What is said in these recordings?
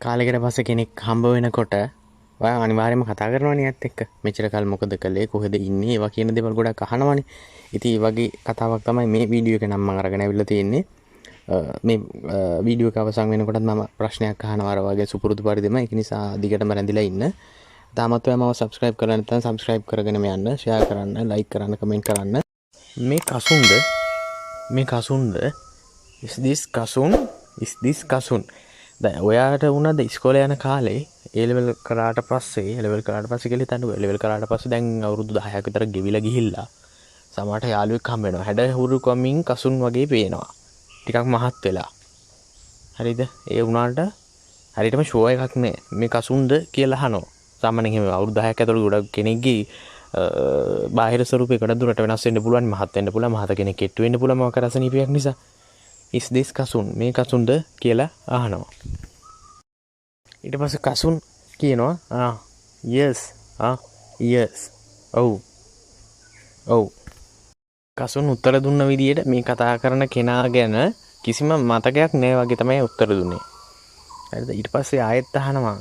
කාලෙකට පස්සේ කෙනෙක් හම්බ වෙනකොට ඔයා අනිවාර්යයෙන්ම කතා කරනවනේ යාත් එක්ක. මෙච්චර කල් මොකද කළේ, කොහෙද ඉන්නේ, ඒවා කියන දේවල් ගොඩක් අහනවනේ. ඉතින් මේ වගේ කතාවක් තමයි මේ වීඩියෝ එක නම් මම අරගෙන අවිල්ලා තියෙන්නේ. මේ වීඩියෝ එක අවසන් වෙනකොටත් මම ප්‍රශ්නයක් අහනවා අර වගේ සුපුරුදු පරිදිම. ඒක නිසා දිගටම රැඳිලා ඉන්න. තාමත් ඔයා මම subscribe කරලා නැත්නම් subscribe කරගෙනම යන්න, share කරන්න, like කරන්න, comment කරන්න. මේ කසුන්ද is this කසුන් දැන් ඔයාට වුණාද ඉස්කෝලේ යන කාලේ A level කරාට පස්සේ කියලා හිතන්න A level කරාට පස්සේ දැන් අවුරුදු 10ක් විතර ගෙවිලා ගිහිල්ලා සමහරට යාළුවෙක් හම්බ වෙනවා. හැඩ හුරු කමින් කසුන් වගේ පේනවා. ටිකක් මහත් වෙලා. හරිද? ඒ වුණාට හරියටම ෂෝ එකක් නෑ. මේ කසුන්ද කියලා අහනවා. සාමාන්‍යයෙන් එහෙම අවුරුදු 10ක් ඇතුළත ගොඩක් කෙනෙක්ගේ බාහිර ස්වරූපයකට දුරට වෙනස් වෙන්න පුළුවන්, මහත් වෙන්න පුළුවන්, මහත කෙනෙක් කෙට්ටු වෙන්න පුළුවන් මොකක් රසනීපයක් නිසා. is this කසුන් මේ කසුන්ද කියලා අහනවා. ඊට පස්සේ කසුන් කියනවා yes ඔව් කසුන් උත්තර දුන්න විදියට මේ කතා කරන කෙනා ගැන කිසිම මතකයක් නැහැ වගේ තමයි උත්තර දුන්නේ. හරිද? ඊට පස්සේ ආයෙත් අහනවා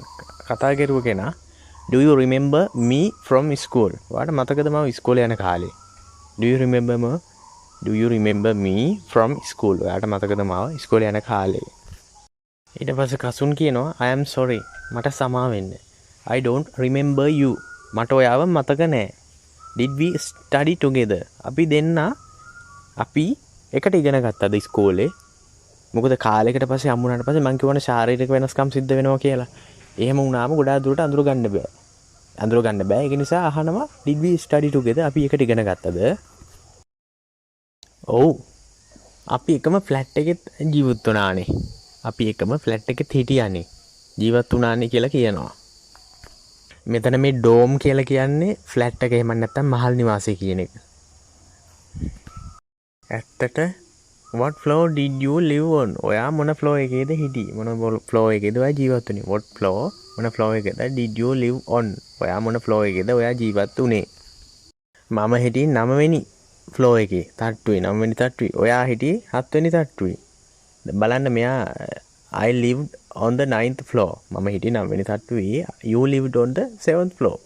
කතා කරුව කෙනා do you remember me from school? ඔයාලට මතකද මම ඉස්කෝලේ යන කාලේ? do you remember me from school? ඔයාලට මතකද මම ඉස්කෝලේ යන කාලේ? ඊට පස්සේ කසුන් කියනවා I am sorry මට සමා වෙන්න. I don't remember you. මට ඔයාව මතක නෑ. Did we study together? අපි එකට ඉගෙන ගත්තද ඉස්කෝලේ? මොකද කාලයකට පස්සේ හම්බුනාට පස්සේ මං කියවන ශාරීරික වෙනස්කම් සිද්ධ වෙනවා කියලා. එහෙම වුණාම ගොඩාක් දුරට අඳුර ගන්න බෑ. ඒක නිසා අහනවා did we study together? අපි එකට ඉගෙන ගත්තද? ඔව්. අපි එකම ෆ්ලැට් එකේ ජීවත් වුණානේ. අපි එකම ෆ්ලැට් එකේ හිටියානේ. ජීවත් වුණානේ කියලා කියනවා. මෙතන මේ ඩෝම් කියලා කියන්නේ ෆ්ලැට් එක එහෙම නැත්නම් මහල් නිවාසය කියන එක. ඇත්තට what floor did you live on? ඔයා මොන ෆ්ලෝ එකේද හිටියේ? මොන ෆ්ලෝ එකේද ඔයා ජීවත් වුනේ? what floor මොන flow එකේද did you live on? ඔයා මොන ෆ්ලෝ එකේද ඔයා ජීවත් වුනේ? මම හිටියේ 9 වෙනි ෆ්ලෝ එකේ තට්ටුවේ 9 වෙනි තට්ටුවේ. ඔයා හිටියේ 7 වෙනි තට්ටුවේ. බලන්න මෙයා I lived on the 9th floor. මම හිටියේ 9 වෙනි තට්ටුවේ. You lived on the 7th floor.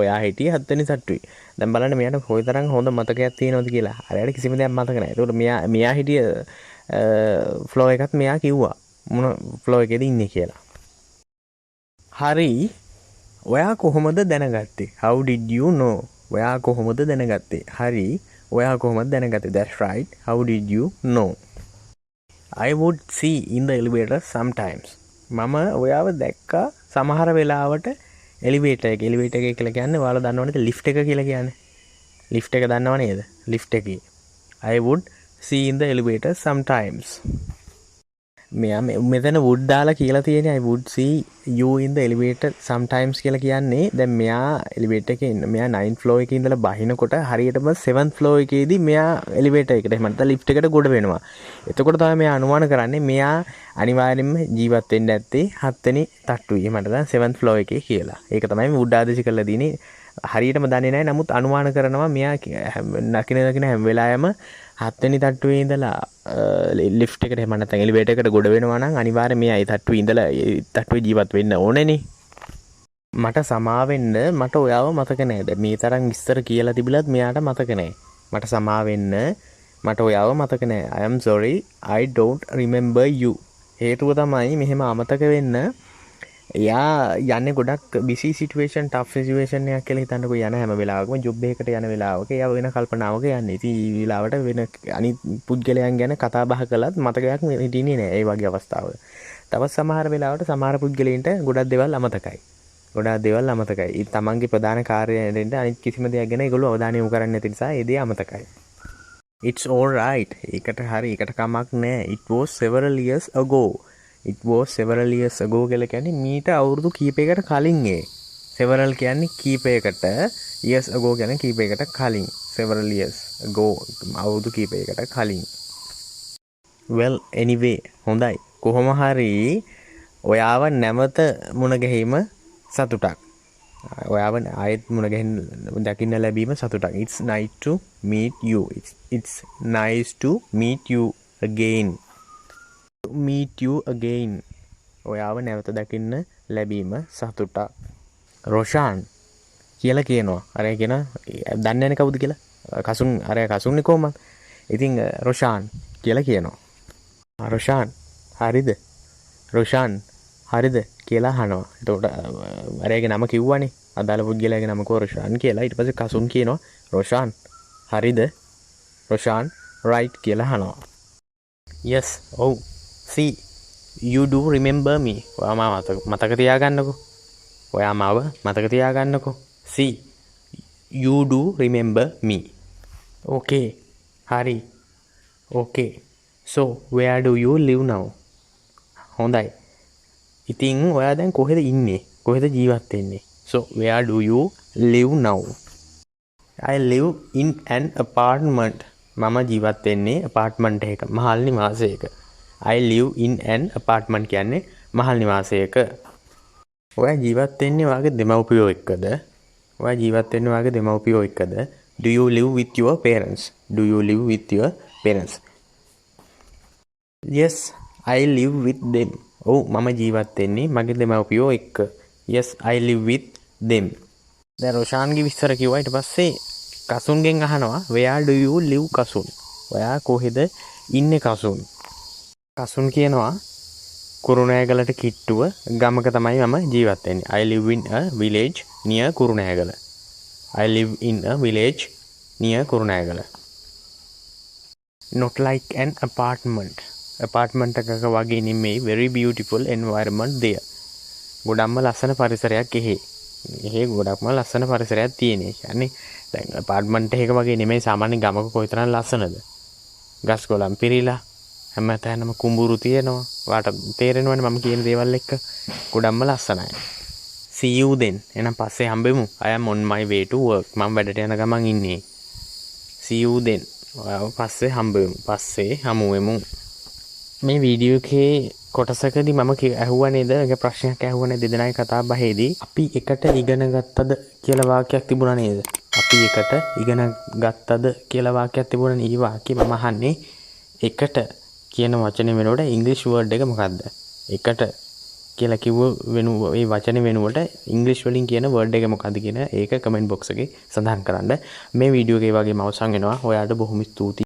ඔයා හිටියේ 7 වෙනි තට්ටුවේ. දැන් බලන්න මෙයාට කොයිතරම් හොඳ මතකයක් තියෙනවද කියලා. හරියට කිසිම දෙයක් මතක නැහැ. ඒකට මෙයා හිටිය ෆ්ලෝ එකත් මෙයා කිව්වා මොන ෆ්ලෝ එකේද ඉන්නේ කියලා. හරි. ඔයා කොහොමද දැනගත්තේ? How did you know? ඔයා කොහොමද දැනගත්තේ? හරි. ඔයා කොහොමද දැනගත්තේ? That's right. How did you know? I would see in the elevator sometimes. මම ඔයාව දැක්කා සමහර වෙලාවට එලිවේටර් එක කියලා කියන්නේ ඔයාලා දන්නවනේද ලිෆ්ට් එක කියලා කියන්නේ. ලිෆ්ට් එක දන්නව නේද? ලිෆ්ට් එකේ. I would see in the elevator sometimes. මෙයා මෙතන would දාලා කියලා තියෙන්නේ I would see you in the elevator sometimes කියලා කියන්නේ දැන් මෙයා එලිවේටර් එකේ ඉන්න මෙයා 9th floor එකේ ඉඳලා බහිනකොට හරියටම 7th floor එකේදී මෙයා එලිවේටර් එකට එහෙම නැත්නම් ලිෆ්ට් එකට ගොඩ වෙනවා. එතකොට තමයි මෙයා අනුමාන කරන්නේ මෙයා අනිවාර්යයෙන්ම ජීවත් වෙන්න ඇත්තේ 7 වෙනි තට්ටුවේ. එහෙම නැත්නම් 7th floor එකේ කියලා. ඒක තමයි මේ would ආදේශ කරලා දීනේ. හරියටම දන්නේ නැහැ. නමුත් අනුමාන කරනවා මෙයා නකින හැම වෙලාවෙම 7 වෙනි තට්ටුවේ ඉඳලා ලිෆ්ට් එකට එහෙම නැත්නම් එලිවේටර් එකට ගොඩ වෙනවා නම් අනිවාර්යයෙන් මෙයා ඒ තට්ටුවේ ඉඳලා ඒ තට්ටුවේ ජීවත් වෙන්න ඕනේනේ. මට සමා වෙන්න මට ඔයාව මතක නැහැ. දැන් මේ තරම් විස්තර කියලා තිබිලත් මෙයාට මතක නැහැ. මට සමා වෙන්න මට ඔයාව මතක නැහැ. I am sorry I don't remember you. හේතුව තමයි මෙහෙම අමතක වෙන්න එයා යන්නේ ගොඩක් busy situation tough situation එකක් කියලා හිතන්නකෝ යන හැම වෙලාවකම ජොබ් එකකට යන වෙලාවක එයා වෙන කල්පනාවක යන්නේ. ඉතින් මේ වෙලාවට වෙන අනිත් පුද්ගලයන් ගැන කතා බහ කළත් මතකයක් හිටින්නේ නැහැ ඒ වගේ අවස්ථාවල. තවත් සමහර වෙලාවට සමහර පුද්ගලයන්ට ගොඩක් දේවල් අමතකයි. ඒ තමන්ගේ ප්‍රධාන කාර්යයෙන් අනිත් කිසිම දෙයක් ගැන ඒගොල්ලෝ අවධානය යොමු කරන්නේ නැති නිසා ඒ දේ අමතකයි. It's all right. ඒකට හරි ඒකට කමක් නැහැ. It was several years ago. කියලා කියන්නේ මීට අවුරුදු කීපයකට කලින් ඒ. several කියන්නේ කීපයකට, years ago කියන්නේ කීපයකට කලින්. several years ago අවුරුදු කීපයකට කලින්. well anyway හොඳයි. කොහොම හරි ඔයාව නැවත මුණ ගැහිම සතුටක්. ඔයාව ආයෙත් මුණ ගැහින්න දකින්න ලැබීම සතුටක්. It's nice to meet you. It's nice to meet you again. ඔයාව නැවත දකින්න ලැබීම සතුටක්. රොෂාන් කියලා කියනවා. අර කියන දන්නේ නැහැ කවුද කියලා. කසුන් අර කසුන්නේ කොහමද? ඉතින් රොෂාන් කියලා කියනවා. රොෂාන් හරිද? රොෂාන් හරිද කියලා අහනවා. එතකොට අරයාගේ නම කිව්වනේ. අදාළ පුද්ගලයාගේ නම කෝ රොෂාන් කියලා. ඊට පස්සේ කසුන් කියනවා රොෂාන් හරිද? රොෂාන් right කියලා අහනවා. yes ඔව් see you do remember me. ඔයා මාව මතක තියාගන්නකෝ. ඔයා මාව මතක තියාගන්නකෝ. see you do remember me. okay හරි okay so where do you live now? හොඳයි. ඉතින් ඔයා දැන් කොහෙද ඉන්නේ? කොහෙද ජීවත් වෙන්නේ? so where do you live now? I live in an apartment. මම ජීවත් වෙන්නේ apartment එකක, මහල් නිවාසයක. I live in an apartment කියන්නේ මහල් නිවාසයක. ඔයා ජීවත් වෙන්නේ වාගේ දෙමව්පියෝ එක්කද? ඔයා ජීවත් වෙන්නේ වාගේ දෙමව්පියෝ එක්කද? Do you live with your parents? Do you live with your parents? Yes, I live with them. ඔව් මම ජීවත් වෙන්නේ මගේ දෙමව්පියෝ එක්ක. Yes, I live with them. දැන් රොෂාන්ගේ විස්තර කිව්වා. ඊට පස්සේ කසුන්ගෙන් අහනවා where do you live Kasun? ඔයා කොහෙද ඉන්නේ කසුන්? කසුන් කියනවා කුරුණෑගලට කිට්ටුව ගමක තමයි මම ජීවත් වෙන්නේ. I live in a village near Kurunegala. I live in a village near Kurunegala. Not like an apartment. apartment එකක වගේ නෙමෙයි. very beautiful environment there. ගොඩක්ම ලස්සන පරිසරයක් එහෙ. එහෙ ගොඩක්ම ලස්සන පරිසරයක් තියෙන. ඒ කියන්නේ දැන් apartment එකක වගේ නෙමෙයි සාමාන්‍ය ගමක කොයිතරම් ලස්සනද? ගස් කොළන් පිරීලා හැමතැනම කුඹුරු තියෙනවා. වාට තේරෙනවනේ මම කියන දේවල් එක්ක. ගොඩක්ම ලස්සනයි. see you then. එහෙනම් පස්සේ හම්බෙමු. I am on my way to work. මම වැඩට යන ගමන් ඉන්නේ. see you then. ඔයාව පස්සේ හම්බෙමු. පස්සේ හමු වෙමු. මේ වීඩියෝ එකේ කොටසකදී මම ඇහුවා නේද? ඒක ප්‍රශ්නයක් ඇහුවා නේද දෙදෙනාගේ කතා බහේදී. අපි එකට ඉගෙන ගත්තද කියලා වාක්‍යයක් තිබුණා නේද? අපි එකට ඉගෙන ගත්තද කියලා වාක්‍යයක් තිබුණා නේ. ඒ වාක්‍යය මම අහන්නේ එකට කියන වචනේ වෙනුවට ඉංග්‍රීසි වර්ඩ් එක මොකද්ද? එකට කියලා කිව්ව ඒ වචනේ වෙනුවට ඉංග්‍රීසි වලින් කියන වර්ඩ් එක මොකද්ද කියන ඒක කමෙන්ට් බොක්ස් එකේ සඳහන් කරන්න. මේ වීඩියෝ එකේ වගේම අවසන් වෙනවා. ඔයාලට බොහොම ස්තුතියි.